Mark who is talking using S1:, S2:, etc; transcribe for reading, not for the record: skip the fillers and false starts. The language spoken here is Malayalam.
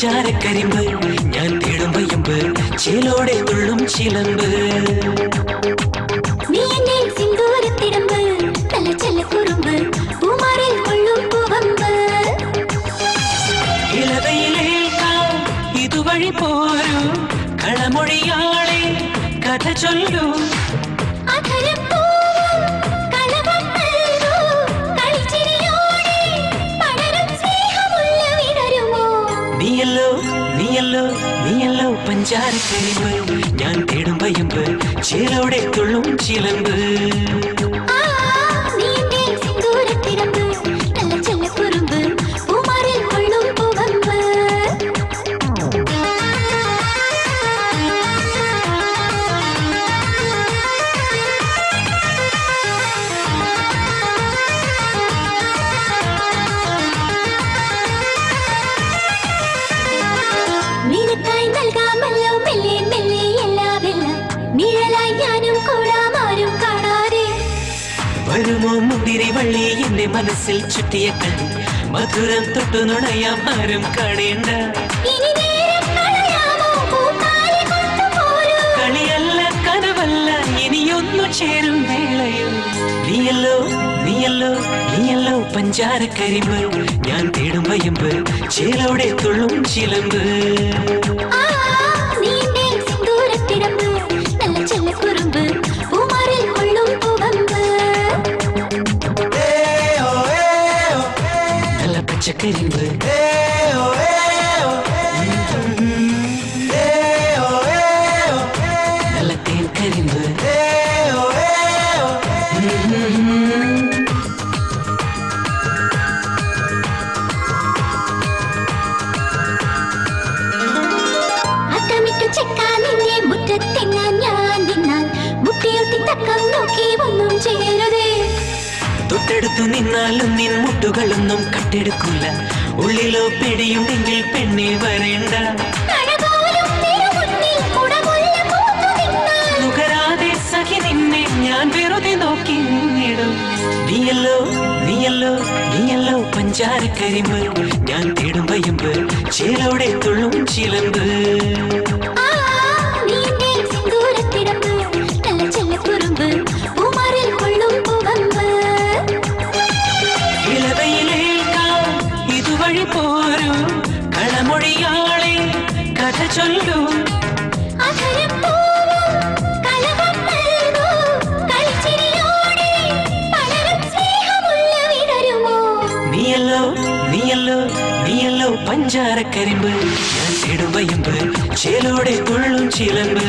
S1: പഞ്ചാരക്കരിമ്പ് ഞാൻ തേടും വയമ്പ് ചേലോടെ തുള്ളും ചിലമ്പ്
S2: നീ എന്നെ സിന്ദൂരത്തിടമ്പ് നല്ല ചെല്ലക്കുറുമ്പ് പൂമാറിൽ കൊള്ളും പൂവമ്പ്
S1: ഇളവയിലേൽക്കാം ഇതുവഴി പോരൂ കളമൊഴിയാളെ കഥ ചൊല്ലൂ നീയല്ലോ പഞ്ചാരക്കരിമ്പ് ഞാൻ തേടും വയമ്പ് ചേലോടെ തുള്ളും ചിലമ്പ് വരുമോ മുന്തിരി വള്ളി എന്റെ മനസ്സിൽ ചുറ്റിയ കളി മധുരം തൊട്ടു നുണയാം ആരും കാണേണ്ട കളിയല്ല കനവല്ല ഇനിയൊന്നു ചേരും വേളയും നീയല്ലോ പഞ്ചാരക്കരിമ്പ് ഞാൻ തേടും വയമ്പ് ചേലോടെ തുള്ളും ചിലമ്പ് പച്ചക്കരിമ്പ് നല്ല തേൻകരിമ്പ്
S2: അത്തമിട്ടു ചെക്കാനിന്റെ മുറ്റത്തെങ്ങാൻ ഞാൻ നിന്നാൽ മുട്ടിയൊട്ടി തക്കം നോക്കി ഒന്നും ചെയ്യരുതേ
S1: തൊട്ടടുത്തു നിന്നാലും നിൻ മുട്ടുകളൊന്നും കട്ടെടുക്കില്ല ഉള്ളിലോ പിടിയുണ്ടെങ്കിൽ പെണ്ണെ വരേണ്ട നുകരാതെ സഖി നിന്നെ ഞാൻ വെറുതെ നോക്കി നിന്നിടും നീയല്ലോ പഞ്ചാരക്കരിമ്പ് ഞാൻ തേടും വയമ്പ് ചേലോടെ തുള്ളും ചിലമ്പ് പോരൂ കളമൊഴിയാളെ കഥ ചൊല്ലൂ നീയല്ലോ പഞ്ചാരക്കരിമ്പ് ഞാൻ തേടും വയമ്പ് ചേലോടെ തുള്ളും ചിലമ്പ്